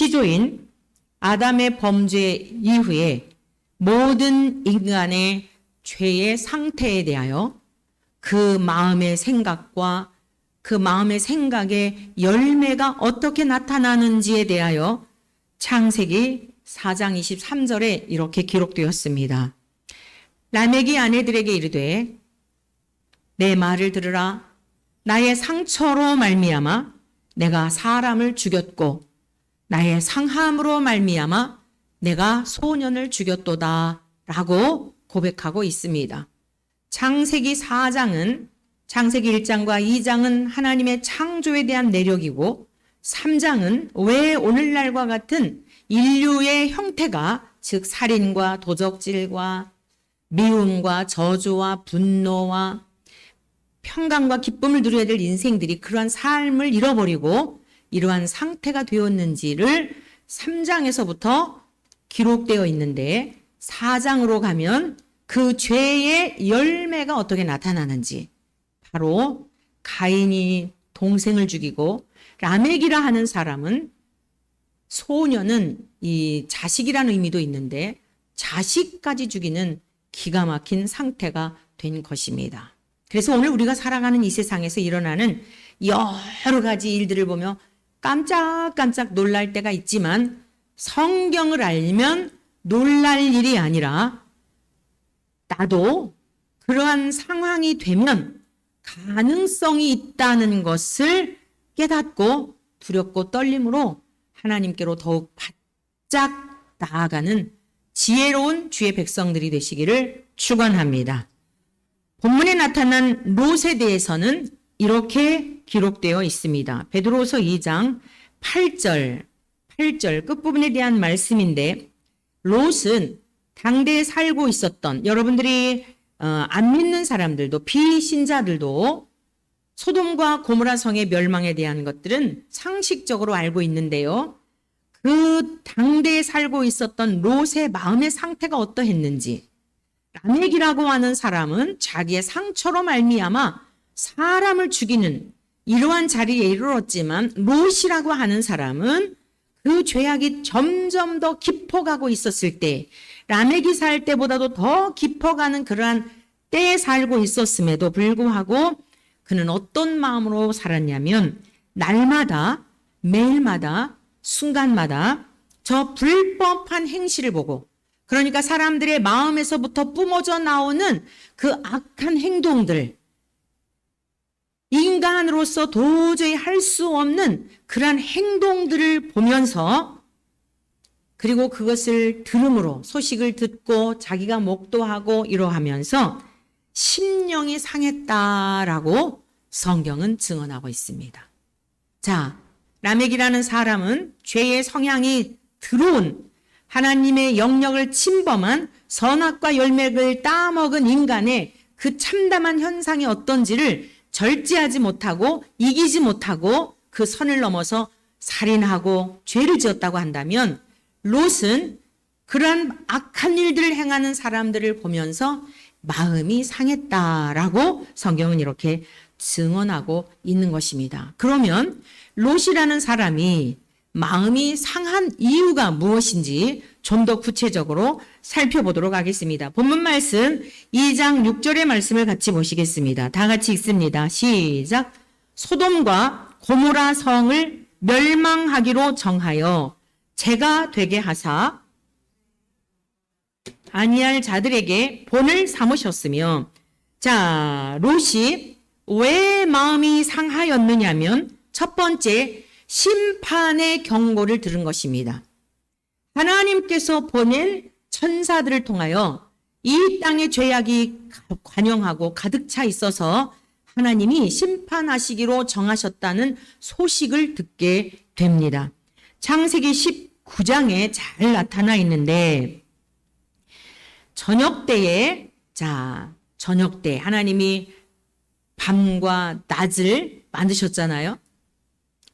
시조인 아담의 범죄 이후에 모든 인간의 죄의 상태에 대하여 그 마음의 생각과 그 마음의 생각의 열매가 어떻게 나타나는지에 대하여 창세기 4장 23절에 이렇게 기록되었습니다. 라멕이 아내들에게 이르되 내 말을 들으라. 나의 상처로 말미암아 내가 사람을 죽였고 나의 상함으로 말미암아 내가 소년을 죽였도다 라고 고백하고 있습니다. 창세기 4장은 창세기 1장과 2장은 하나님의 창조에 대한 내력이고 3장은 왜 오늘날과 같은 인류의 형태가 즉 살인과 도적질과 미움과 저주와 분노와 평강과 기쁨을 누려야 될 인생들이 그러한 삶을 잃어버리고 이러한 상태가 되었는지를 3장에서부터 기록되어 있는데 4장으로 가면 그 죄의 열매가 어떻게 나타나는지 바로 가인이 동생을 죽이고 라멕이라 하는 사람은 소년은 이 자식이라는 의미도 있는데 자식까지 죽이는 기가 막힌 상태가 된 것입니다. 그래서 오늘 우리가 살아가는 이 세상에서 일어나는 여러 가지 일들을 보며 깜짝깜짝 놀랄 때가 있지만 성경을 알면 놀랄 일이 아니라 나도 그러한 상황이 되면 가능성이 있다는 것을 깨닫고 두렵고 떨림으로 하나님께로 더욱 바짝 나아가는 지혜로운 주의 백성들이 되시기를 축원합니다. 본문에 나타난 롯에 대해서는 이렇게 기록되어 있습니다. 베드로서 2장 8절 끝부분에 대한 말씀인데 롯은 당대에 살고 있었던 여러분들이 안 믿는 사람들도 비신자들도 소돔과 고모라 성의 멸망에 대한 것들은 상식적으로 알고 있는데요. 그 당대에 살고 있었던 롯의 마음의 상태가 어떠했는지 라멕이라고 하는 사람은 자기의 상처로 말미암아 사람을 죽이는 이러한 자리에 이르렀지만 롯이라고 하는 사람은 그 죄악이 점점 더 깊어가고 있었을 때 라멕이 살 때보다도 더 깊어가는 그러한 때에 살고 있었음에도 불구하고 그는 어떤 마음으로 살았냐면 날마다 매일마다 순간마다 저 불법한 행실을 보고 그러니까 사람들의 마음에서부터 뿜어져 나오는 그 악한 행동들 인간으로서 도저히 할 수 없는 그러한 행동들을 보면서 그리고 그것을 들음으로 소식을 듣고 자기가 목도하고 이러하면서 심령이 상했다라고 성경은 증언하고 있습니다. 자, 라멕이라는 사람은 죄의 성향이 들어온 하나님의 영역을 침범한 선악과 열매를 따먹은 인간의 그 참담한 현상이 어떤지를 절제하지 못하고 이기지 못하고 그 선을 넘어서 살인하고 죄를 지었다고 한다면 롯은 그러한 악한 일들을 행하는 사람들을 보면서 마음이 상했다라고 성경은 이렇게 증언하고 있는 것입니다. 그러면 롯이라는 사람이 마음이 상한 이유가 무엇인지 좀 더 구체적으로 살펴보도록 하겠습니다. 본문 말씀 2장 6절의 말씀을 같이 보시겠습니다. 다 같이 읽습니다. 시작. 소돔과 고모라 성을 멸망하기로 정하여 재가 되게 하사 아니할 자들에게 본을 삼으셨으며 자, 롯이 왜 마음이 상하였느냐면 첫 번째 심판의 경고를 들은 것입니다. 하나님께서 보낸 천사들을 통하여 이 땅의 죄악이 관영하고 가득 차 있어서 하나님이 심판하시기로 정하셨다는 소식을 듣게 됩니다. 창세기 19장에 잘 나타나 있는데 저녁 때에 하나님이 밤과 낮을 만드셨잖아요.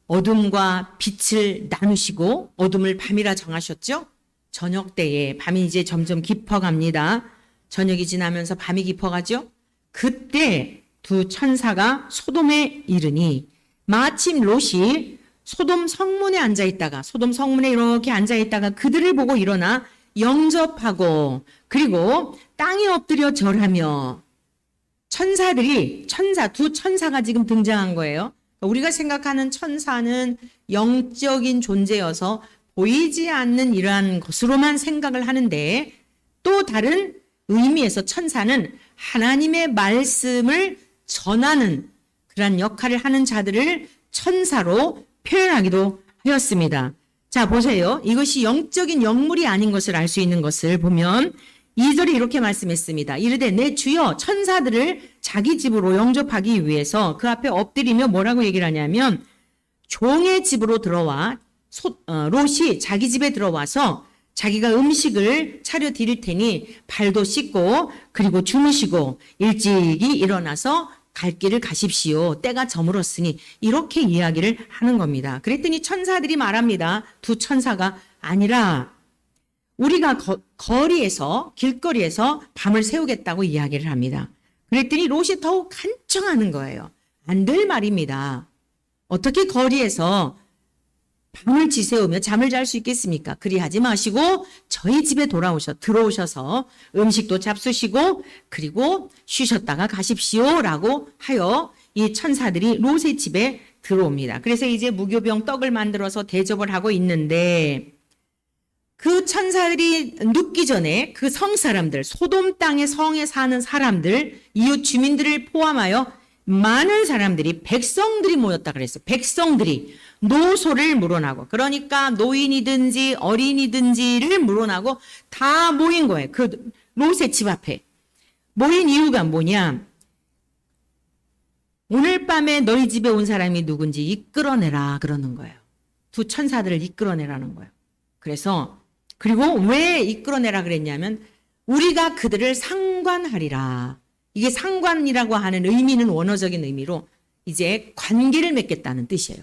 어둠과 빛을 나누시고 어둠을 밤이라 정하셨죠. 저녁 때에 밤이 이제 점점 깊어갑니다. 저녁이 지나면서 밤이 깊어가죠. 그때 두 천사가 소돔에 이르니 마침 롯이 소돔 성문에 앉아 있다가 소돔 성문에 이렇게 앉아 있다가 그들을 보고 일어나 영접하고 그리고 땅에 엎드려 절하며 천사들이 두 천사가 지금 등장한 거예요. 우리가 생각하는 천사는 영적인 존재여서 보이지 않는 이러한 것으로만 생각을 하는데 또 다른 의미에서 천사는 하나님의 말씀을 전하는 그런 역할을 하는 자들을 천사로 표현하기도 하였습니다. 자, 보세요. 이것이 영적인 영물이 아닌 것을 알 수 있는 것을 보면 2절에 이렇게 말씀했습니다. 이르되 내 주여 천사들을 자기 집으로 영접하기 위해서 그 앞에 엎드리며 뭐라고 얘기를 하냐면 종의 집으로 들어와 롯이 자기 집에 들어와서 자기가 음식을 차려 드릴 테니 발도 씻고 그리고 주무시고 일찍이 일어나서 갈 길을 가십시오. 때가 저물었으니 이렇게 이야기를 하는 겁니다. 그랬더니 천사들이 말합니다. 두 천사가 아니라 우리가 거리에서 길거리에서 밤을 새우겠다고 이야기를 합니다. 그랬더니 롯이 더욱 간청하는 거예요. 안 될 말입니다. 어떻게 거리에서 밤을 지새우며 잠을 잘 수 있겠습니까? 그리하지 마시고 저희 집에 들어오셔서 음식도 잡수시고 그리고 쉬셨다가 가십시오라고 하여 이 천사들이 롯의 집에 들어옵니다. 그래서 이제 무교병 떡을 만들어서 대접을 하고 있는데 그 천사들이 눕기 전에 그 성사람들, 소돔 땅의 성에 사는 사람들, 이웃 주민들을 포함하여 많은 사람들이 백성들이 모였다 그랬어요. 백성들이 노소를 물어나고 그러니까 노인이든지 어린이든지를 물어나고 다 모인 거예요. 그 롯의 집 앞에 모인 이유가 뭐냐? 오늘 밤에 너희 집에 온 사람이 누군지 이끌어내라 그러는 거예요. 두 천사들을 이끌어내라는 거예요. 그리고 왜 이끌어내라 그랬냐면 우리가 그들을 상관하리라. 이게 상관이라고 하는 의미는 원어적인 의미로 이제 관계를 맺겠다는 뜻이에요.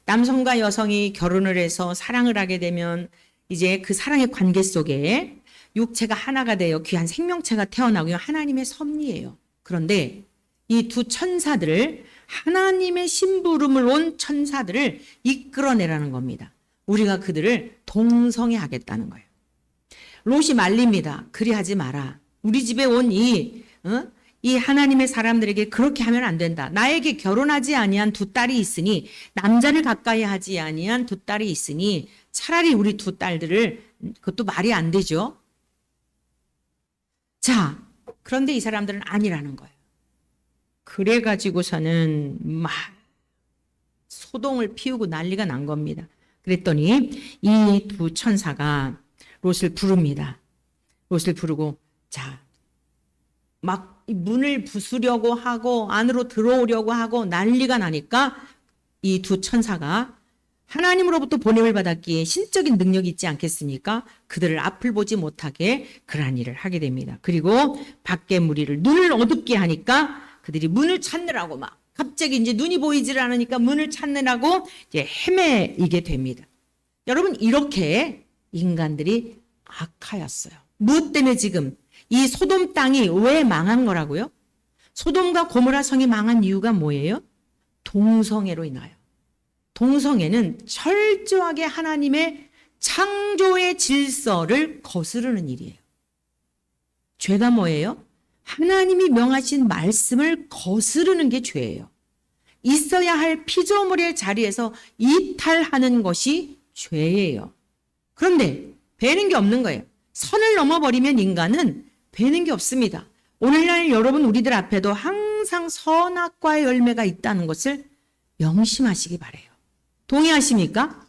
남성과 여성이 결혼을 해서 사랑을 하게 되면 이제 그 사랑의 관계 속에 육체가 하나가 되어 귀한 생명체가 태어나고 하나님의 섭리예요. 그런데 이 두 천사들을 하나님의 심부름을 온 천사들을 이끌어내라는 겁니다. 우리가 그들을 동성애 하겠다는 거예요. 롯이 말립니다. 그리하지 마라. 우리 집에 온 이 하나님의 사람들에게 그렇게 하면 안 된다. 나에게 결혼하지 아니한 두 딸이 있으니 남자를 가까이 하지 아니한 두 딸이 있으니 차라리 우리 두 딸들을 그것도 말이 안 되죠. 자, 그런데 이 사람들은 아니라는 거예요. 그래가지고서는 막 소동을 피우고 난리가 난 겁니다. 그랬더니 이 두 천사가 롯을 부릅니다. 롯을 부르고 자, 막 문을 부수려고 하고 안으로 들어오려고 하고 난리가 나니까 이 두 천사가 하나님으로부터 보냄을 받았기에 신적인 능력이 있지 않겠습니까? 그들을 앞을 보지 못하게 그러한 일을 하게 됩니다. 그리고 밖에 무리를 눈을 어둡게 하니까 그들이 문을 찾느라고 막 갑자기 이제 눈이 보이질 않으니까 문을 찾느라고 이제 헤매이게 됩니다. 여러분 이렇게 인간들이 악하였어요. 무엇 때문에 지금 이 소돔 땅이 왜 망한 거라고요? 소돔과 고모라 성이 망한 이유가 뭐예요? 동성애로 인하여. 동성애는 철저하게 하나님의 창조의 질서를 거스르는 일이에요. 죄가 뭐예요? 하나님이 명하신 말씀을 거스르는 게 죄예요. 있어야 할 피조물의 자리에서 이탈하는 것이 죄예요. 그런데 배는 게 없는 거예요. 선을 넘어버리면 인간은 배는 게 없습니다. 오늘날 여러분 우리들 앞에도 항상 선악과의 열매가 있다는 것을 명심하시기 바라요. 동의하십니까?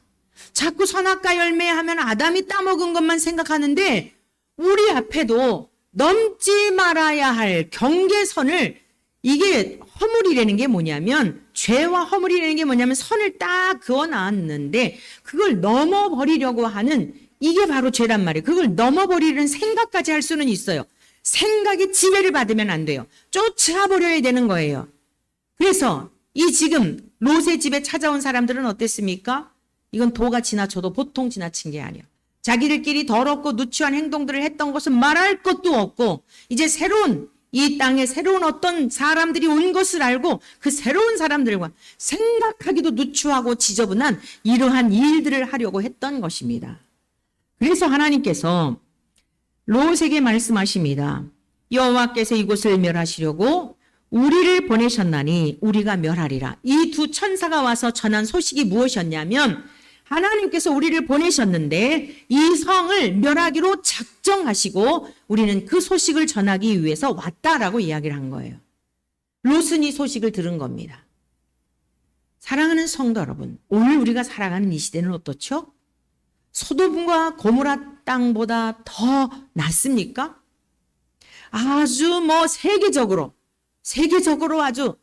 자꾸 선악과 열매 하면 아담이 따먹은 것만 생각하는데 우리 앞에도 넘지 말아야 할 경계선을 이게 허물이라는 게 뭐냐면 죄와 허물이라는 게 뭐냐면 선을 딱 그어놨는데 그걸 넘어버리려고 하는 이게 바로 죄란 말이에요. 그걸 넘어버리는 생각까지 할 수는 있어요. 생각에 지배를 받으면 안 돼요. 쫓아버려야 되는 거예요. 그래서 이 지금 롯의 집에 찾아온 사람들은 어땠습니까? 이건 도가 지나쳐도 보통 지나친 게 아니에요. 자기들끼리 더럽고 누추한 행동들을 했던 것은 말할 것도 없고 이제 새로운 이 땅에 새로운 어떤 사람들이 온 것을 알고 그 새로운 사람들과 생각하기도 누추하고 지저분한 이러한 일들을 하려고 했던 것입니다. 그래서 하나님께서 롯에게 말씀하십니다. 여호와께서 이곳을 멸하시려고 우리를 보내셨나니 우리가 멸하리라. 이 두 천사가 와서 전한 소식이 무엇이었냐면 하나님께서 우리를 보내셨는데 이 성을 멸하기로 작정하시고 우리는 그 소식을 전하기 위해서 왔다라고 이야기를 한 거예요. 롯은 이 소식을 들은 겁니다. 사랑하는 성도 여러분, 오늘 우리가 살아가는 이 시대는 어떻죠? 소돔과 고모라 땅보다 더 낫습니까? 아주 세계적으로 아주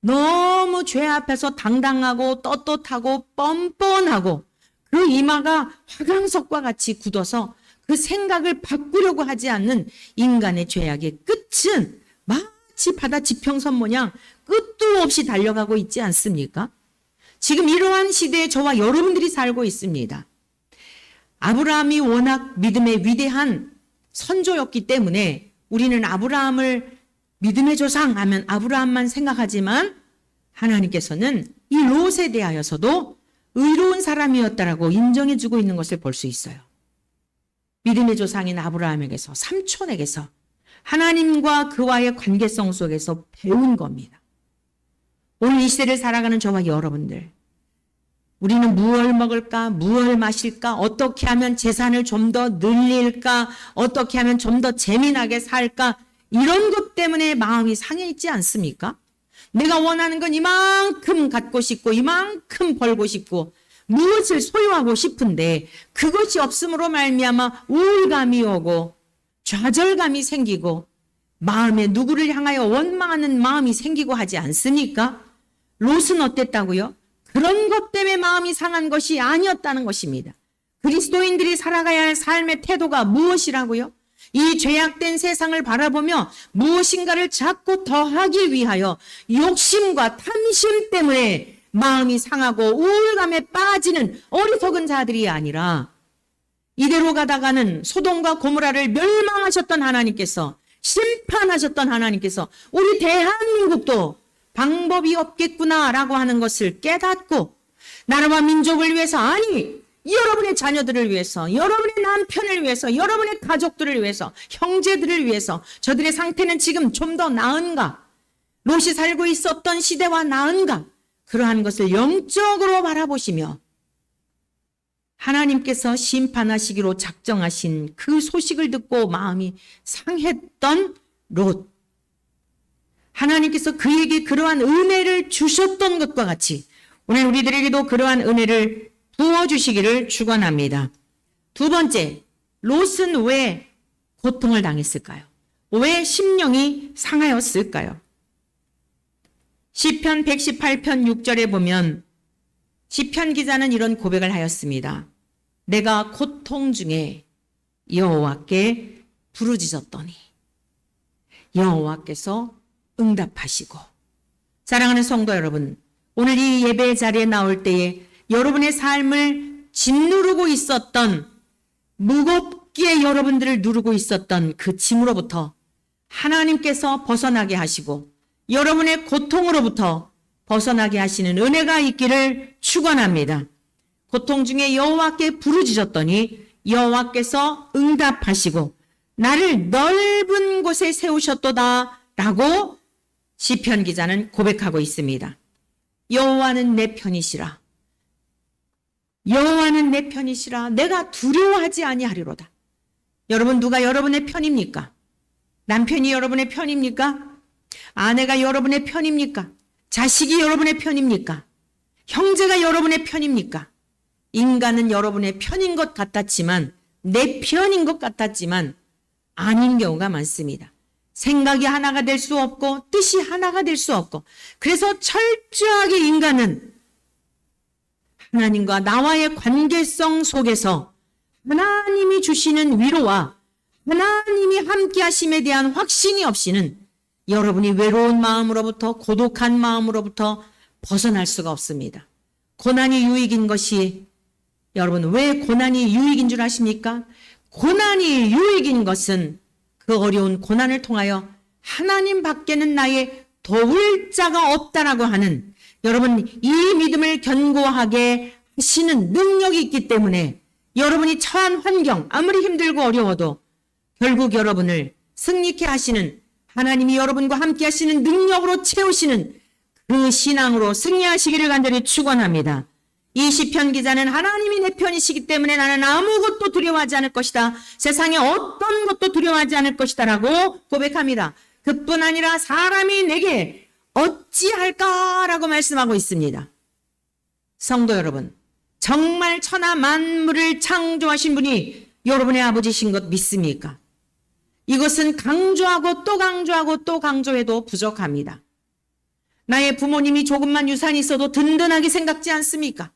너무 죄 앞에서 당당하고 떳떳하고 뻔뻔하고 그 이마가 화강석과 같이 굳어서 그 생각을 바꾸려고 하지 않는 인간의 죄악의 끝은 마치 바다 지평선 모양 끝도 없이 달려가고 있지 않습니까? 지금 이러한 시대에 저와 여러분들이 살고 있습니다. 아브라함이 워낙 믿음의 위대한 선조였기 때문에 우리는 아브라함을 믿음의 조상 하면 아브라함만 생각하지만 하나님께서는 이 롯에 대하여서도 의로운 사람이었다라고 인정해주고 있는 것을 볼 수 있어요. 믿음의 조상인 아브라함에게서 삼촌에게서 하나님과 그와의 관계성 속에서 배운 겁니다. 오늘 이 시대를 살아가는 저와 여러분들, 우리는 무엇을 먹을까, 무엇을 마실까, 어떻게 하면 재산을 좀 더 늘릴까, 어떻게 하면 좀 더 재미나게 살까, 이런 것 때문에 마음이 상해 있지 않습니까? 내가 원하는 건 이만큼 갖고 싶고 이만큼 벌고 싶고 무엇을 소유하고 싶은데 그것이 없음으로 말미암아 우울감이 오고 좌절감이 생기고 마음에 누구를 향하여 원망하는 마음이 생기고 하지 않습니까? 롯은 어땠다고요? 그런 것 때문에 마음이 상한 것이 아니었다는 것입니다. 그리스도인들이 살아가야 할 삶의 태도가 무엇이라고요? 이 죄악된 세상을 바라보며 무엇인가를 자꾸 더하기 위하여 욕심과 탐심 때문에 마음이 상하고 우울감에 빠지는 어리석은 자들이 아니라 이대로 가다가는 소돔과 고모라를 멸망하셨던 하나님께서, 심판하셨던 하나님께서 우리 대한민국도 방법이 없겠구나라고 하는 것을 깨닫고 나라와 민족을 위해서, 아니 여러분의 자녀들을 위해서, 여러분의 남편을 위해서, 여러분의 가족들을 위해서, 형제들을 위해서 저들의 상태는 지금 좀 더 나은가? 롯이 살고 있었던 시대와 나은가? 그러한 것을 영적으로 바라보시며 하나님께서 심판하시기로 작정하신 그 소식을 듣고 마음이 상했던 롯. 하나님께서 그에게 그러한 은혜를 주셨던 것과 같이 오늘 우리들에게도 그러한 은혜를 부어주시기를 축원합니다. 두 번째, 롯은 왜 고통을 당했을까요? 왜 심령이 상하였을까요? 시편 118편 6절에 보면 시편 기자는 이런 고백을 하였습니다. 내가 고통 중에 여호와께 부르짖었더니 여호와께서 응답하시고. 사랑하는 성도 여러분, 오늘 이 예배 자리에 나올 때에 여러분의 삶을 짓누르고 있었던, 무겁게 여러분들을 누르고 있었던 그 짐으로부터 하나님께서 벗어나게 하시고 여러분의 고통으로부터 벗어나게 하시는 은혜가 있기를 축원합니다. 고통 중에 여호와께 부르짖었더니 여호와께서 응답하시고 나를 넓은 곳에 세우셨도다 라고 시편 기자는 고백하고 있습니다. 여호와는 내 편이시라. 여호와는 내 편이시라. 내가 두려워하지 아니하리로다. 여러분, 누가 여러분의 편입니까? 남편이 여러분의 편입니까? 아내가 여러분의 편입니까? 자식이 여러분의 편입니까? 형제가 여러분의 편입니까? 인간은 여러분의 편인 것 같았지만, 내 편인 것 같았지만 아닌 경우가 많습니다. 생각이 하나가 될 수 없고 뜻이 하나가 될 수 없고, 그래서 철저하게 인간은 하나님과 나와의 관계성 속에서 하나님이 주시는 위로와 하나님이 함께 하심에 대한 확신이 없이는 여러분이 외로운 마음으로부터, 고독한 마음으로부터 벗어날 수가 없습니다. 고난이 유익인 것이, 여러분 왜 고난이 유익인 줄 아십니까? 고난이 유익인 것은 그 어려운 고난을 통하여 하나님 밖에는 나의 도울 자가 없다라고 하는 여러분 이 믿음을 견고하게 하시는 능력이 있기 때문에 여러분이 처한 환경 아무리 힘들고 어려워도 결국 여러분을 승리케 하시는 하나님이 여러분과 함께 하시는 능력으로 채우시는 그 신앙으로 승리하시기를 간절히 축원합니다. 이 시편 기자는 하나님이 내 편이시기 때문에 나는 아무것도 두려워하지 않을 것이다. 세상에 어떤 것도 두려워하지 않을 것이다 라고 고백합니다. 그뿐 아니라 사람이 내게 어찌할까라고 말씀하고 있습니다. 성도 여러분, 정말 천하 만물을 창조하신 분이 여러분의 아버지신 것 믿습니까? 이것은 강조하고 또 강조하고 또 강조해도 부족합니다. 나의 부모님이 조금만 유산이 있어도 든든하게 생각지 않습니까?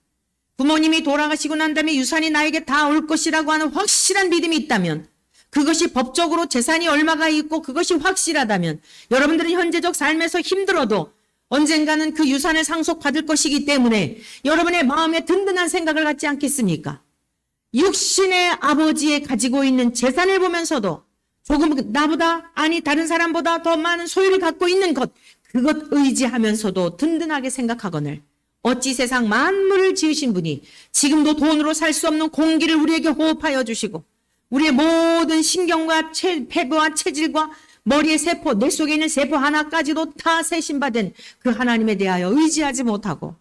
부모님이 돌아가시고 난 다음에 유산이 나에게 다 올 것이라고 하는 확실한 믿음이 있다면, 그것이 법적으로 재산이 얼마가 있고 그것이 확실하다면 여러분들은 현재적 삶에서 힘들어도 언젠가는 그 유산을 상속받을 것이기 때문에 여러분의 마음에 든든한 생각을 갖지 않겠습니까? 육신의 아버지에 가지고 있는 재산을 보면서도 조금 나보다 아니 다른 사람보다 더 많은 소유를 갖고 있는 것, 그것 의지하면서도 든든하게 생각하거늘 어찌 세상 만물을 지으신 분이 지금도 돈으로 살 수 없는 공기를 우리에게 호흡하여 주시고 우리의 모든 신경과 폐부와 체질과 머리의 세포, 내 속에 있는 세포 하나까지도 다 세신받은 그 하나님에 대하여 의지하지 못하고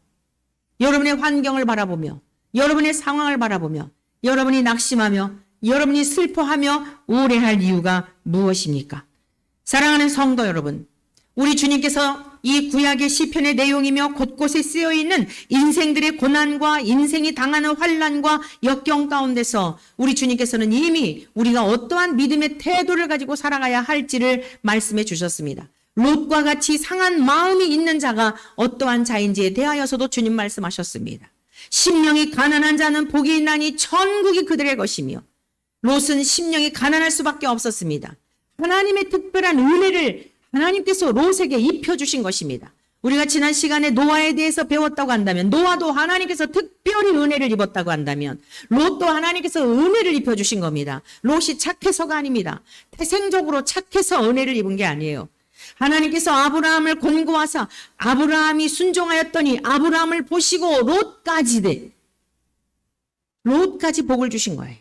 여러분의 환경을 바라보며 여러분의 상황을 바라보며 여러분이 낙심하며 여러분이 슬퍼하며 우울해할 이유가 무엇입니까? 사랑하는 성도 여러분, 우리 주님께서 이 구약의 시편의 내용이며 곳곳에 쓰여있는 인생들의 고난과 인생이 당하는 환난과 역경 가운데서 우리 주님께서는 이미 우리가 어떠한 믿음의 태도를 가지고 살아가야 할지를 말씀해 주셨습니다. 롯과 같이 상한 마음이 있는 자가 어떠한 자인지에 대하여서도 주님 말씀하셨습니다. 심령이 가난한 자는 복이 있나니 천국이 그들의 것이며, 롯은 심령이 가난할 수밖에 없었습니다. 하나님의 특별한 은혜를 하나님께서 롯에게 입혀주신 것입니다. 우리가 지난 시간에 노아에 대해서 배웠다고 한다면, 노아도 하나님께서 특별히 은혜를 입었다고 한다면 롯도 하나님께서 은혜를 입혀주신 겁니다. 롯이 착해서가 아닙니다. 태생적으로 착해서 은혜를 입은 게 아니에요. 하나님께서 아브라함을 권고하사 아브라함이 순종하였더니 아브라함을 보시고 롯까지 복을 주신 거예요.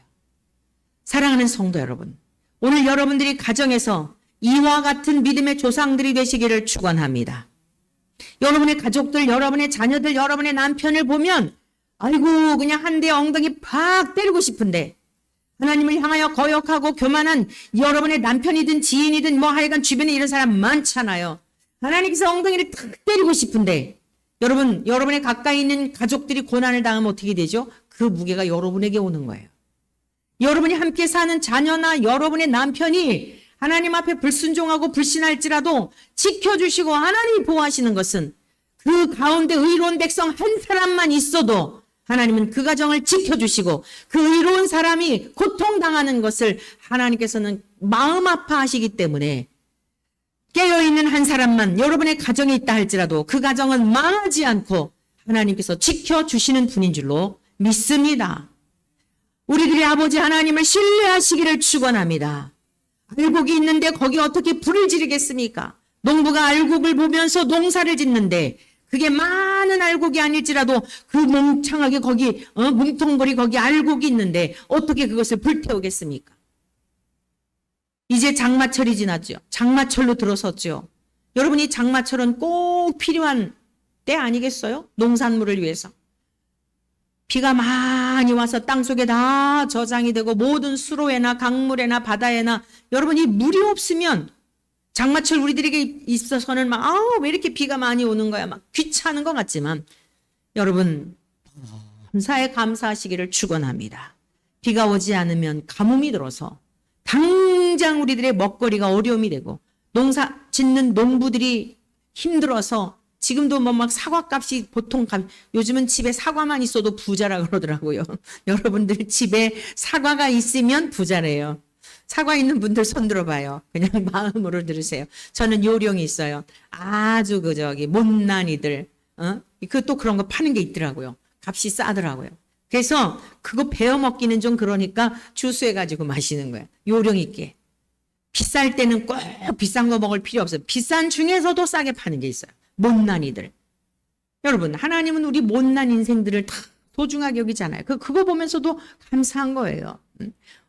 사랑하는 성도 여러분, 오늘 여러분들이 가정에서 이와 같은 믿음의 조상들이 되시기를 축원합니다. 여러분의 가족들, 여러분의 자녀들, 여러분의 남편을 보면 아이고 그냥 한 대 엉덩이 팍 때리고 싶은데, 하나님을 향하여 거역하고 교만한 여러분의 남편이든 지인이든 뭐 하여간 주변에 이런 사람 많잖아요. 하나님께서 엉덩이를 탁 때리고 싶은데 여러분의 가까이 있는 가족들이 고난을 당하면 어떻게 되죠? 그 무게가 여러분에게 오는 거예요. 여러분이 함께 사는 자녀나 여러분의 남편이 하나님 앞에 불순종하고 불신할지라도 지켜주시고 하나님이 보호하시는 것은 그 가운데 의로운 백성 한 사람만 있어도 하나님은 그 가정을 지켜주시고 그 의로운 사람이 고통당하는 것을 하나님께서는 마음 아파하시기 때문에 깨어있는 한 사람만 여러분의 가정에 있다 할지라도 그 가정은 망하지 않고 하나님께서 지켜주시는 분인 줄로 믿습니다. 우리들의 아버지 하나님을 신뢰하시기를 축원합니다. 알곡이 있는데 거기 어떻게 불을 지르겠습니까? 농부가 알곡을 보면서 농사를 짓는데 그게 많은 알곡이 아닐지라도 그 멍청하게 거기 뭉텅거리 거기 알곡이 있는데 어떻게 그것을 불태우겠습니까? 이제 장마철이 지났죠. 장마철로 들어섰죠. 여러분이 장마철은 꼭 필요한 때 아니겠어요? 농산물을 위해서. 비가 많이 와서 땅속에 다 저장이 되고 모든 수로에나 강물에나 바다에나 여러분이 물이 없으면 장마철 우리들에게 있어서는 왜 이렇게 비가 많이 오는 거야 막 귀찮은 것 같지만 여러분 감사에 감사하시기를 축원합니다. 비가 오지 않으면 가뭄이 들어서 당장 우리들의 먹거리가 어려움이 되고 농사 짓는 농부들이 힘들어서 지금도 막 사과값이 보통 요즘은 집에 사과만 있어도 부자라 그러더라고요. 여러분들 집에 사과가 있으면 부자래요. 사과 있는 분들 손 들어봐요. 그냥 마음으로 들으세요. 저는 요령이 있어요. 아주 못난이들 그 또 그런 거 파는 게 있더라고요. 값이 싸더라고요. 그래서 그거 베어 먹기는 좀 그러니까 주스해 가지고 마시는 거예요. 요령 있게. 비쌀 때는 꼭 비싼 거 먹을 필요 없어요. 비싼 중에서도 싸게 파는 게 있어요. 못난이들. 여러분, 하나님은 우리 못난 인생들을 다 소중하게 여기잖아요. 그거 보면서도 감사한 거예요.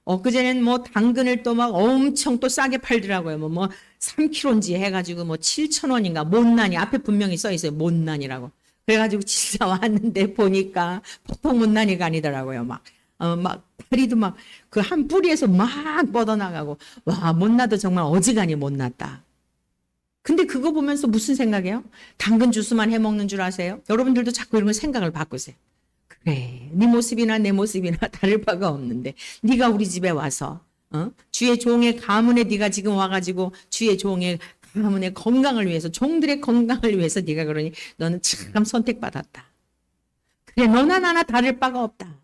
엊그제는 뭐 당근을 또 막 엄청 또 싸게 팔더라고요. 뭐 3kg인지 해가지고 뭐 7,000원인가 못난이 앞에 분명히 써 있어요. 못난이라고. 그래가지고 진짜 왔는데 보니까 보통 못난이가 아니더라고요. 막 다리도 막 그 한 뿌리에서 막 뻗어나가고 와 못나도 정말 어지간히 못났다. 근데 그거 보면서 무슨 생각이에요? 당근 주스만 해 먹는 줄 아세요? 여러분들도 자꾸 이런 생각을 바꾸세요. 그래, 네 모습이나 내 모습이나 다를 바가 없는데 네가 우리 집에 와서 주의 종의 가문에 네가 지금 와가지고 주의 종의 가문의 건강을 위해서 종들의 건강을 위해서 네가 그러니 너는 참 선택받았다. 그래, 너나 나나 다를 바가 없다.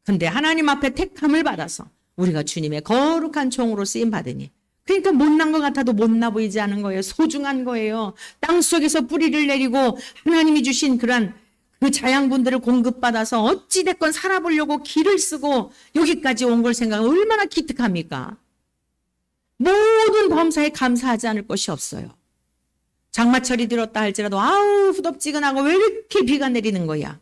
근데 하나님 앞에 택함을 받아서 우리가 주님의 거룩한 종으로 쓰임 받으니 그러니까 못난 것 같아도 못나 보이지 않은 거예요. 소중한 거예요. 땅속에서 뿌리를 내리고 하나님이 주신 그런 그 자양분들을 공급받아서 어찌됐건 살아보려고 길을 쓰고 여기까지 온 걸 생각하면 얼마나 기특합니까? 모든 범사에 감사하지 않을 것이 없어요. 장마철이 들었다 할지라도 아우 후덥지근하고 왜 이렇게 비가 내리는 거야?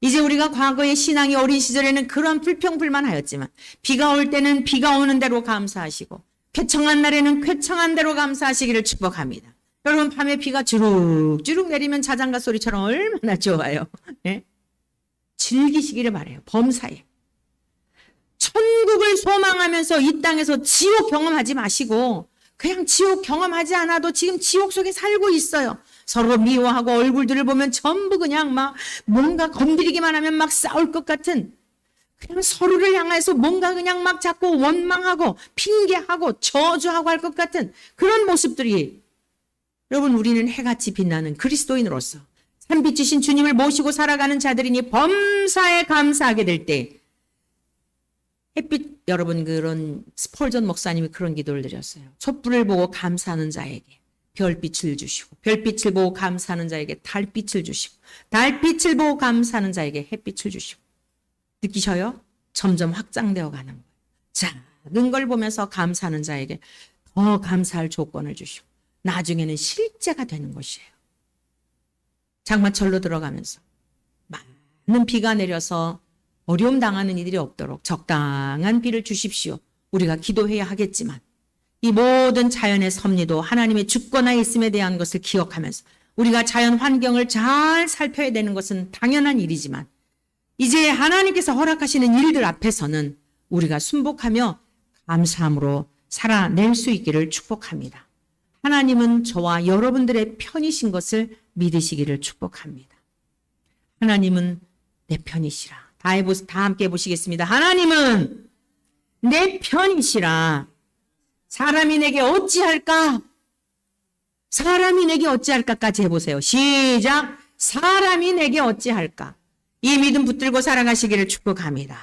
이제 우리가 과거의 신앙이 어린 시절에는 그런 불평불만하였지만 비가 올 때는 비가 오는 대로 감사하시고 쾌청한 날에는 쾌청한 대로 감사하시기를 축복합니다. 여러분 밤에 비가 주룩주룩 내리면 자장가 소리처럼 얼마나 좋아요. 네? 즐기시기를 바라요. 범사에. 천국을 소망하면서 이 땅에서 지옥 경험하지 마시고 그냥 지옥 경험하지 않아도 지금 지옥 속에 살고 있어요. 서로 미워하고 얼굴들을 보면 전부 그냥 막 뭔가 건드리기만 하면 막 싸울 것 같은 그냥 서로를 향해서 뭔가 그냥 막 자꾸 원망하고 핑계하고 저주하고 할 것 같은 그런 모습들이 여러분 우리는 해같이 빛나는 그리스도인으로서 산빛이신 주님을 모시고 살아가는 자들이니 범사에 감사하게 될 때 햇빛 여러분 그런 스폴전 목사님이 그런 기도를 드렸어요. 촛불을 보고 감사하는 자에게 별빛을 주시고 별빛을 보고 감사하는 자에게 달빛을 주시고 달빛을 보고 감사하는 자에게 햇빛을 주시고 느끼셔요? 점점 확장되어 가는 거예요. 작은 걸 보면서 감사하는 자에게 더 감사할 조건을 주시고 나중에는 실제가 되는 것이에요. 장마철로 들어가면서 많은 비가 내려서 어려움 당하는 이들이 없도록 적당한 비를 주십시오. 우리가 기도해야 하겠지만 이 모든 자연의 섭리도 하나님의 주권하에 있음에 대한 것을 기억하면서 우리가 자연 환경을 잘 살펴야 되는 것은 당연한 일이지만 이제 하나님께서 허락하시는 일들 앞에서는 우리가 순복하며 감사함으로 살아낼 수 있기를 축복합니다. 하나님은 저와 여러분들의 편이신 것을 믿으시기를 축복합니다. 하나님은 내 편이시라. 다 함께 해보시겠습니다. 하나님은 내 편이시라. 사람이 내게 어찌할까? 사람이 내게 어찌할까까지 해보세요. 시작. 사람이 내게 어찌할까? 이 믿음 붙들고 살아가시기를 축복합니다.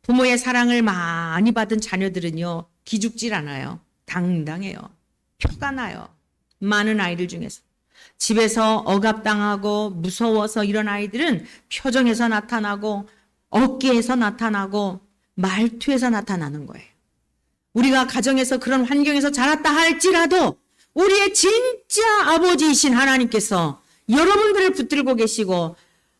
부모의 사랑을 많이 받은 자녀들은요. 기죽질 않아요. 당당해요. 표가 나요. 많은 아이들 중에서. 집에서 억압당하고 무서워서 이런 아이들은 표정에서 나타나고 어깨에서 나타나고 말투에서 나타나는 거예요. 우리가 가정에서 그런 환경에서 자랐다 할지라도 우리의 진짜 아버지이신 하나님께서 여러분들을 붙들고 계시고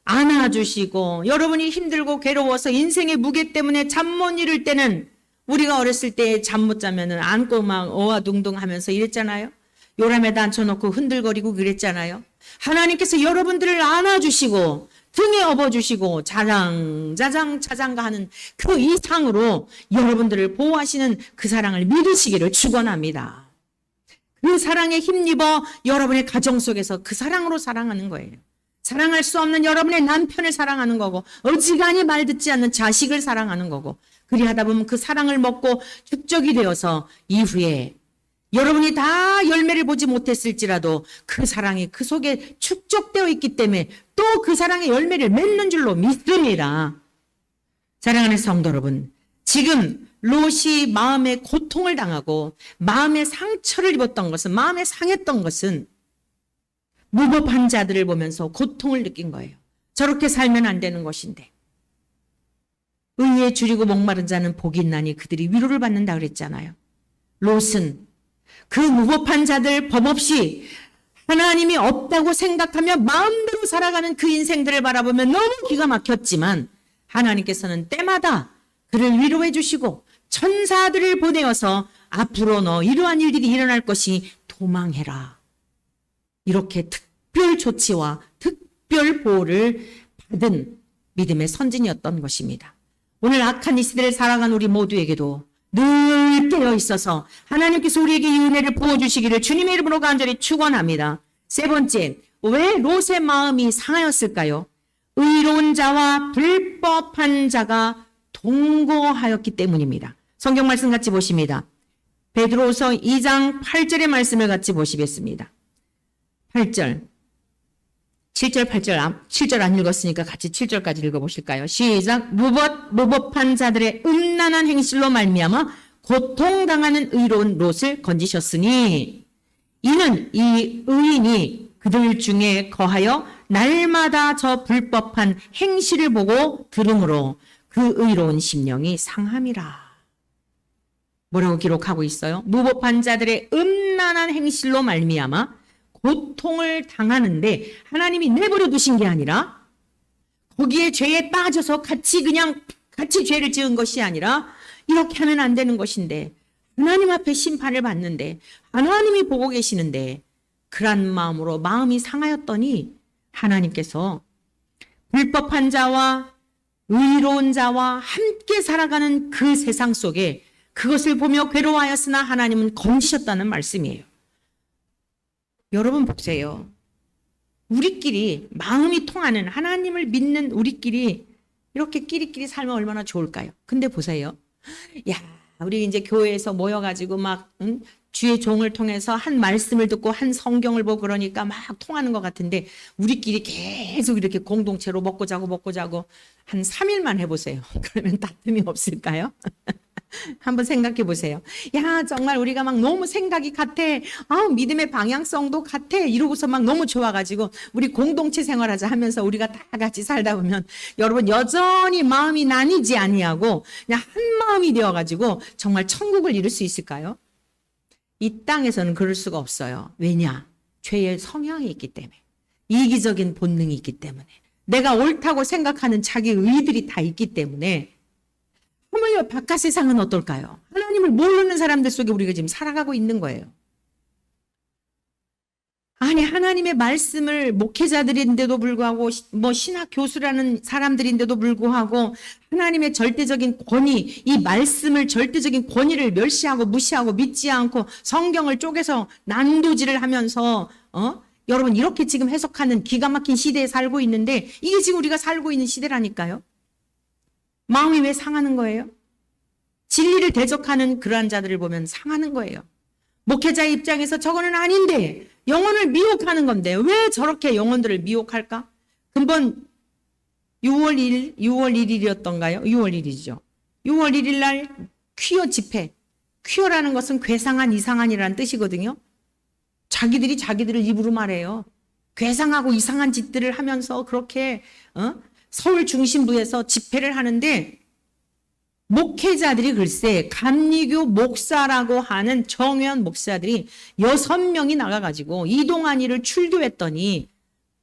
안아주시고 여러분이 힘들고 괴로워서 인생의 무게 때문에 잠 못 이룰 때는 우리가 어렸을 때 잠 못 자면은 안고 막 어와둥둥 하면서 이랬잖아요. 요람에다 앉혀놓고 흔들거리고 그랬잖아요. 하나님께서 여러분들을 안아주시고 등에 업어주시고 자장가 하는 그 이상으로 여러분들을 보호하시는 그 사랑을 믿으시기를 축원합니다. 그 사랑에 힘입어 여러분의 가정 속에서 그 사랑으로 사랑하는 거예요. 사랑할 수 없는 여러분의 남편을 사랑하는 거고 어지간히 말 듣지 않는 자식을 사랑하는 거고 그리하다 보면 그 사랑을 먹고 축적이 되어서 이후에 여러분이 다 열매를 보지 못했을지라도 그 사랑이 그 속에 축적되어 있기 때문에 또 그 사랑의 열매를 맺는 줄로 믿습니다. 사랑하는 성도 여러분, 지금 롯이 마음의 고통을 당하고 마음의 상처를 입었던 것은 마음에 상했던 것은 무법한 자들을 보면서 고통을 느낀 거예요. 저렇게 살면 안 되는 것인데. 의에 줄이고 목마른 자는 복이 있나니 그들이 위로를 받는다 그랬잖아요. 롯은 그 무법한 자들 법 없이 하나님이 없다고 생각하며 마음대로 살아가는 그 인생들을 바라보면 너무 기가 막혔지만 하나님께서는 때마다 그를 위로해 주시고 천사들을 보내어서 앞으로 너 이러한 일들이 일어날 것이 도망해라. 이렇게 특별 조치와 특별 보호를 받은 믿음의 선진이었던 것입니다. 오늘 악한 이 시대를 살아간 우리 모두에게도 늘 깨어 있어서 하나님께서 우리에게 이 은혜를 부어주시기를 주님의 이름으로 간절히 축원합니다. 세 번째, 왜 롯의 마음이 상하였을까요? 의로운 자와 불법한 자가 동거하였기 때문입니다. 성경 말씀 같이 보십니다. 베드로후서 2장 8절의 말씀을 같이 보시겠습니다. 8절. 7절, 8절, 7절 안 읽었으니까 같이 7절까지 읽어보실까요? 시작. 무법한 자들의 음란한 행실로 말미암아 고통당하는 의로운 롯을 건지셨으니 이는 이 의인이 그들 중에 거하여 날마다 저 불법한 행실을 보고 들음으로 그 의로운 심령이 상함이라. 뭐라고 기록하고 있어요? 무법한 자들의 음란한 행실로 말미암아 고통을 당하는데 하나님이 내버려 두신 게 아니라 거기에 죄에 빠져서 같이 죄를 지은 것이 아니라 이렇게 하면 안 되는 것인데 하나님 앞에 심판을 받는데 하나님이 보고 계시는데 그런 마음으로 마음이 상하였더니 하나님께서 불법한 자와 의로운 자와 함께 살아가는 그 세상 속에 그것을 보며 괴로워하였으나 하나님은 건지셨다는 말씀이에요. 여러분 보세요. 우리끼리 마음이 통하는 하나님을 믿는 우리끼리 이렇게 끼리끼리 살면 얼마나 좋을까요? 근데 보세요. 야, 우리 이제 교회에서 모여가지고 막 주의 종을 통해서 한 말씀을 듣고 한 성경을 보고 그러니까 막 통하는 것 같은데 우리끼리 계속 이렇게 공동체로 먹고 자고 한 3일만 해보세요. 그러면 다툼이 없을까요? 한번 생각해 보세요. 야, 정말 우리가 막 너무 생각이 같아. 믿음의 방향성도 같아. 이러고서 막 너무 좋아가지고 우리 공동체 생활하자 하면서 우리가 다 같이 살다 보면 여러분 여전히 마음이 나뉘지 아니하고 그냥 한 마음이 되어가지고 정말 천국을 이룰 수 있을까요? 이 땅에서는 그럴 수가 없어요. 왜냐? 죄의 성향이 있기 때문에. 이기적인 본능이 있기 때문에. 내가 옳다고 생각하는 자기 의들이 다 있기 때문에. 어머니, 바깥 세상은 어떨까요? 하나님을 모르는 사람들 속에 우리가 지금 살아가고 있는 거예요. 아니, 하나님의 말씀을 목회자들인데도 불구하고 신학 교수라는 사람들인데도 불구하고 하나님의 절대적인 권위, 이 말씀을 절대적인 권위를 멸시하고 무시하고 믿지 않고 성경을 쪼개서 난도질을 하면서 여러분 이렇게 지금 해석하는 기가 막힌 시대에 살고 있는데 이게 지금 우리가 살고 있는 시대라니까요. 마음이 왜 상하는 거예요? 진리를 대적하는 그러한 자들을 보면 상하는 거예요. 목회자의 입장에서 저거는 아닌데 영혼을 미혹하는 건데 왜 저렇게 영혼들을 미혹할까? 금번 6월 1일이었던가요? 6월 1일이죠. 6월 1일 날 퀴어 집회. 퀴어라는 것은 괴상한 이상한이라는 뜻이거든요. 자기들이 자기들을 입으로 말해요. 괴상하고 이상한 짓들을 하면서 그렇게 서울 중심부에서 집회를 하는데 목회자들이 글쎄 감리교 목사라고 하는 정회원 목사들이 6명이 나가가지고 이동환이를 출교했더니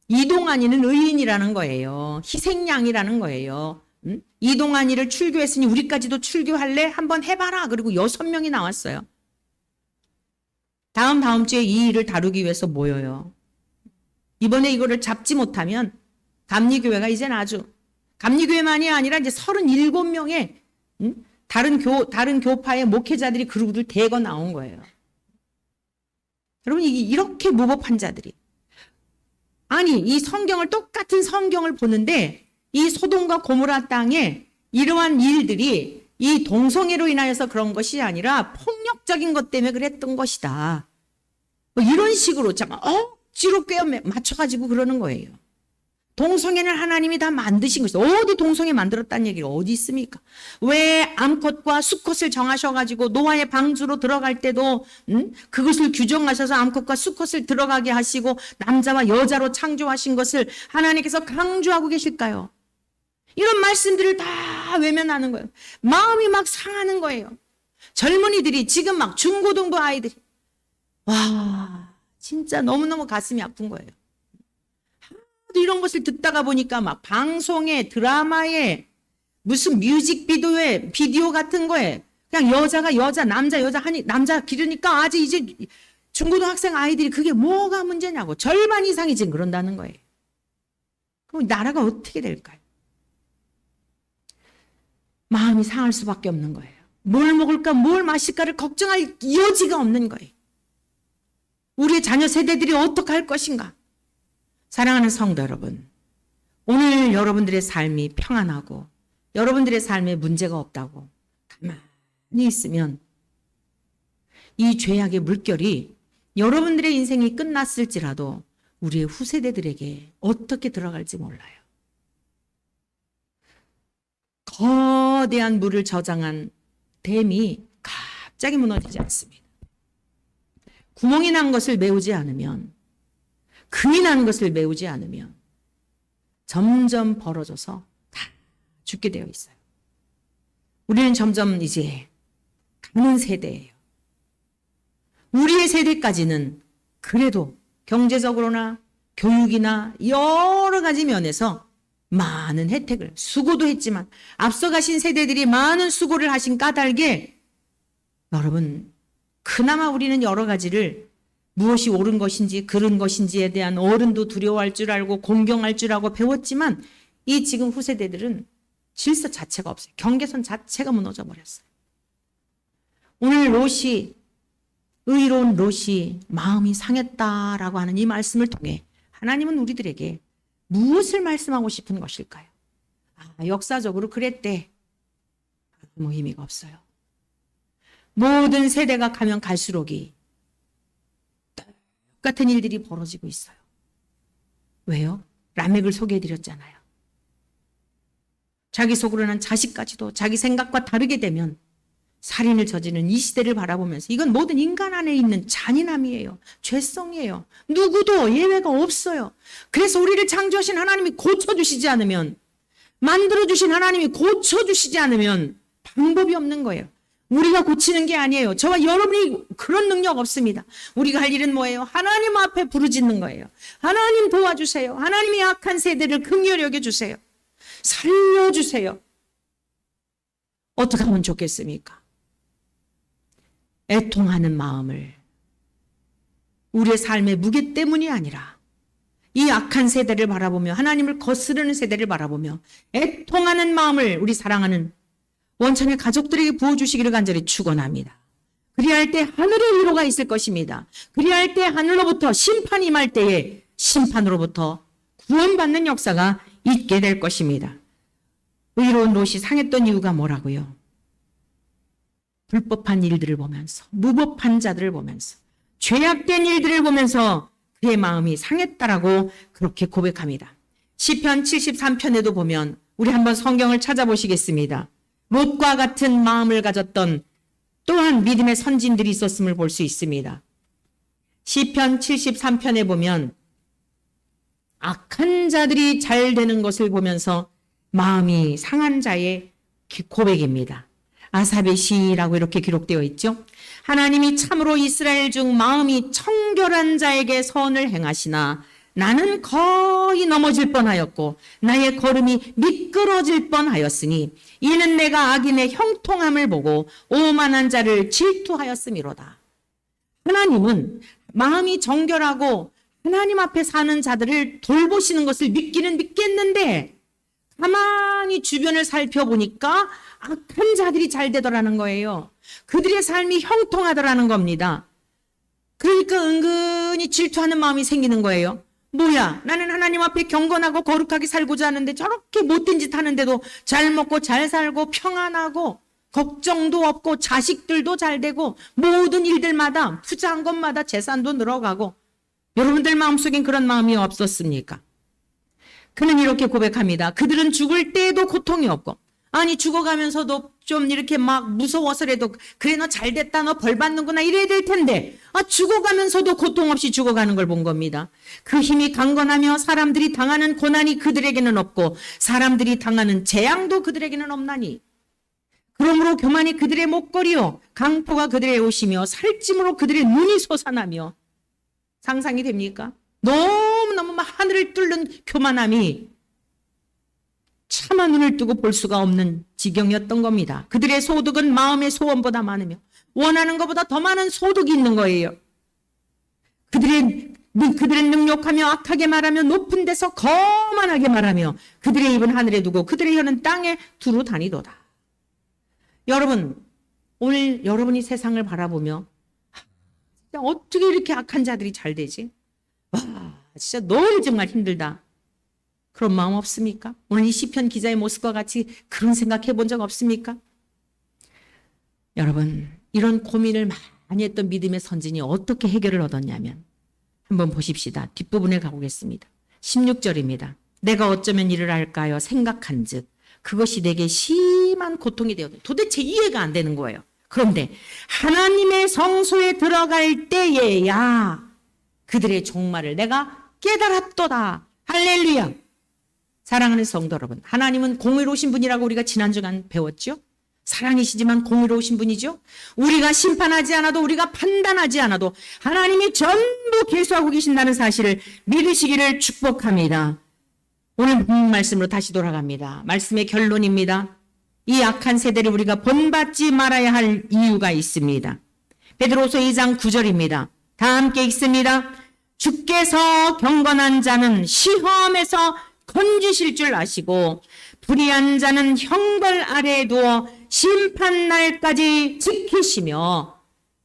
이동환이는 의인이라는 거예요. 희생양이라는 거예요. 이동환이를 출교했으니 우리까지도 출교할래? 한번 해봐라. 그리고 6명이 나왔어요. 다음 주에 이 일을 다루기 위해서 모여요. 이번에 이거를 잡지 못하면 감리교회가 이제는 아주 감리교회만이 아니라 이제 37명의 다른 교파의 목회자들이 그룹을 대거 나온 거예요. 여러분 이렇게 무법한 자들이 아니 이 성경을 똑같은 성경을 보는데 이 소돔과 고모라 땅에 이러한 일들이 이 동성애로 인하여서 그런 것이 아니라 폭력적인 것 때문에 그랬던 것이다. 뭐 이런 식으로 참 억지로 꿰어 맞춰가지고 그러는 거예요. 동성애는 하나님이 다 만드신 것이다. 어디 동성애 만들었다는 얘기가 어디 있습니까? 왜 암컷과 수컷을 정하셔가지고 노아의 방주로 들어갈 때도 그것을 규정하셔서 암컷과 수컷을 들어가게 하시고 남자와 여자로 창조하신 것을 하나님께서 강조하고 계실까요? 이런 말씀들을 다 외면하는 거예요. 마음이 막 상하는 거예요. 젊은이들이 지금 막 중고등부 아이들이 와 진짜 너무너무 가슴이 아픈 거예요. 하도 이런 것을 듣다가 보니까 막 방송에 드라마에 무슨 뮤직비디오에 비디오 같은 거에 그냥 여자가 여자 남자 여자 하니 남자 기르니까 아직 이제 중고등학생 아이들이 그게 뭐가 문제냐고 절반 이상이 지금 그런다는 거예요. 그럼 나라가 어떻게 될까요? 마음이 상할 수밖에 없는 거예요. 뭘 먹을까 뭘 마실까를 걱정할 여지가 없는 거예요. 우리의 자녀 세대들이 어떻게 할 것인가? 사랑하는 성도 여러분, 오늘 여러분들의 삶이 평안하고 여러분들의 삶에 문제가 없다고 가만히 있으면 이 죄악의 물결이 여러분들의 인생이 끝났을지라도 우리의 후세대들에게 어떻게 들어갈지 몰라요. 거대한 물을 저장한 댐이 갑자기 무너지지 않습니다. 구멍이 난 것을 메우지 않으면, 금이 난 것을 메우지 않으면 점점 벌어져서 다 죽게 되어 있어요. 우리는 점점 이제 가는 세대예요. 우리의 세대까지는 그래도 경제적으로나 교육이나 여러 가지 면에서 많은 혜택을 수고도 했지만 앞서 가신 세대들이 많은 수고를 하신 까닭에 여러분 그나마 우리는 여러 가지를 무엇이 옳은 것인지 그른 것인지에 대한 어른도 두려워할 줄 알고 공경할 줄 알고 배웠지만 이 지금 후세대들은 질서 자체가 없어요. 경계선 자체가 무너져 버렸어요. 오늘 롯이 의로운 롯이 마음이 상했다라고 하는 이 말씀을 통해 하나님은 우리들에게 무엇을 말씀하고 싶은 것일까요? 역사적으로 그랬대. 아무 의미가 없어요. 모든 세대가 가면 갈수록이 똑같은 일들이 벌어지고 있어요. 왜요? 라멕을 소개해드렸잖아요. 자기 속으로는 자식까지도 자기 생각과 다르게 되면 살인을 저지르는 이 시대를 바라보면서 이건 모든 인간 안에 있는 잔인함이에요. 죄성이에요. 누구도 예외가 없어요. 그래서 우리를 창조하신 하나님이 고쳐주시지 않으면 만들어주신 하나님이 고쳐주시지 않으면 방법이 없는 거예요. 우리가 고치는 게 아니에요. 저와 여러분이 그런 능력 없습니다. 우리가 할 일은 뭐예요? 하나님 앞에 부르짖는 거예요. 하나님 도와주세요. 하나님이 악한 세대를 긍휼히 여겨주세요. 살려주세요. 어떻게 하면 좋겠습니까? 애통하는 마음을 우리의 삶의 무게 때문이 아니라 이 악한 세대를 바라보며 하나님을 거스르는 세대를 바라보며 애통하는 마음을 우리 사랑하는 원천의 가족들에게 부어주시기를 간절히 축원합니다. 그리할 때 하늘의 위로가 있을 것입니다. 그리할 때 하늘로부터 심판이 임할 때에 심판으로부터 구원받는 역사가 있게 될 것입니다. 의로운 롯이 상했던 이유가 뭐라고요? 불법한 일들을 보면서 무법한 자들을 보면서 죄악된 일들을 보면서 그의 마음이 상했다라고 그렇게 고백합니다. 시편 73편에도 보면 우리 한번 성경을 찾아보시겠습니다. 롯과 같은 마음을 가졌던 또한 믿음의 선진들이 있었음을 볼 수 있습니다. 시편 73편에 보면 악한 자들이 잘 되는 것을 보면서 마음이 상한 자의 고백입니다. 아삽의 시라고 이렇게 기록되어 있죠. 하나님이 참으로 이스라엘 중 마음이 청결한 자에게 선을 행하시나 나는 거의 넘어질 뻔하였고 나의 걸음이 미끄러질 뻔하였으니 이는 내가 악인의 형통함을 보고 오만한 자를 질투하였음이로다. 하나님은 마음이 정결하고 하나님 앞에 사는 자들을 돌보시는 것을 믿기는 믿겠는데 가만히 주변을 살펴보니까 악한 자들이 잘 되더라는 거예요. 그들의 삶이 형통하더라는 겁니다. 그러니까 은근히 질투하는 마음이 생기는 거예요. 뭐야, 나는 하나님 앞에 경건하고 거룩하게 살고자 하는데 저렇게 못된 짓 하는데도 잘 먹고 잘 살고 평안하고 걱정도 없고 자식들도 잘 되고 모든 일들마다 부자한 것마다 재산도 늘어가고 여러분들 마음속엔 그런 마음이 없었습니까? 그는 이렇게 고백합니다. 그들은 죽을 때에도 고통이 없고 아니 죽어가면서도 좀 이렇게 막 무서워서라도 그래 너 잘됐다 너 벌 받는구나 이래야 될 텐데 죽어가면서도 고통 없이 죽어가는 걸 본 겁니다. 그 힘이 강건하며 사람들이 당하는 고난이 그들에게는 없고 사람들이 당하는 재앙도 그들에게는 없나니 그러므로 교만이 그들의 목걸이요 강포가 그들의 옷이며 살찜으로 그들의 눈이 솟아나며. 상상이 됩니까? 너무너무 막 하늘을 뚫는 교만함이 차마 눈을 뜨고 볼 수가 없는 지경이었던 겁니다. 그들의 소득은 마음의 소원보다 많으며 원하는 것보다 더 많은 소득이 있는 거예요. 그들의 능욕하며 악하게 말하며 높은 데서 거만하게 말하며 그들의 입은 하늘에 두고 그들의 혀는 땅에 두루 다니도다. 여러분, 오늘 여러분이 세상을 바라보며 진짜 어떻게 이렇게 악한 자들이 잘 되지? 와, 진짜 너무 정말 힘들다. 그런 마음 없습니까? 오늘 이 시편 기자의 모습과 같이 그런 생각해 본 적 없습니까? 여러분, 이런 고민을 많이 했던 믿음의 선진이 어떻게 해결을 얻었냐면 한번 보십시다. 뒷부분에 가보겠습니다. 16절입니다. 내가 어쩌면 이를 할까요? 생각한즉 그것이 내게 심한 고통이 되었다. 도대체 이해가 안 되는 거예요. 그런데 하나님의 성소에 들어갈 때에야 그들의 종말을 내가 깨달았도다. 할렐루야. 사랑하는 성도 여러분, 하나님은 공의로우신 분이라고 우리가 지난주간 배웠죠? 사랑이시지만 공의로우신 분이죠? 우리가 심판하지 않아도, 우리가 판단하지 않아도 하나님이 전부 계수하고 계신다는 사실을 믿으시기를 축복합니다. 오늘 말씀으로 다시 돌아갑니다. 말씀의 결론입니다. 이 악한 세대를 우리가 본받지 말아야 할 이유가 있습니다. 베드로서 2장 9절입니다. 다 함께 읽습니다. 주께서 경건한 자는 시험에서 건지실 줄 아시고 불의한 자는 형벌 아래에 두어 심판날까지 지키시며.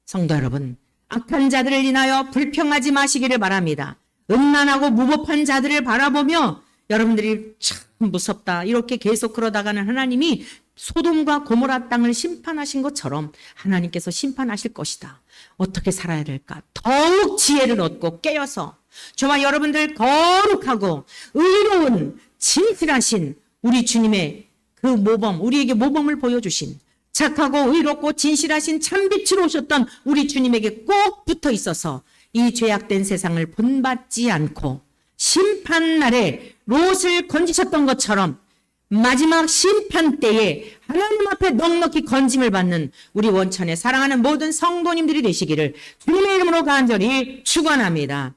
성도 여러분, 악한 자들을 인하여 불평하지 마시기를 바랍니다. 음란하고 무법한 자들을 바라보며 여러분들이 참 무섭다 이렇게 계속 그러다가는 하나님이 소돔과 고모라 땅을 심판하신 것처럼 하나님께서 심판하실 것이다. 어떻게 살아야 될까? 더욱 지혜를 얻고 깨어서 저와 여러분들 거룩하고 의로운 진실하신 우리 주님의 그 모범, 우리에게 모범을 보여주신 착하고 의롭고 진실하신 참빛으로 오셨던 우리 주님에게 꼭 붙어 있어서 이 죄악된 세상을 본받지 않고 심판날에 롯을 건지셨던 것처럼 마지막 심판 때에 하나님 앞에 넉넉히 건짐을 받는 우리 원천에 사랑하는 모든 성도님들이 되시기를 주님의 이름으로 간절히 축원합니다.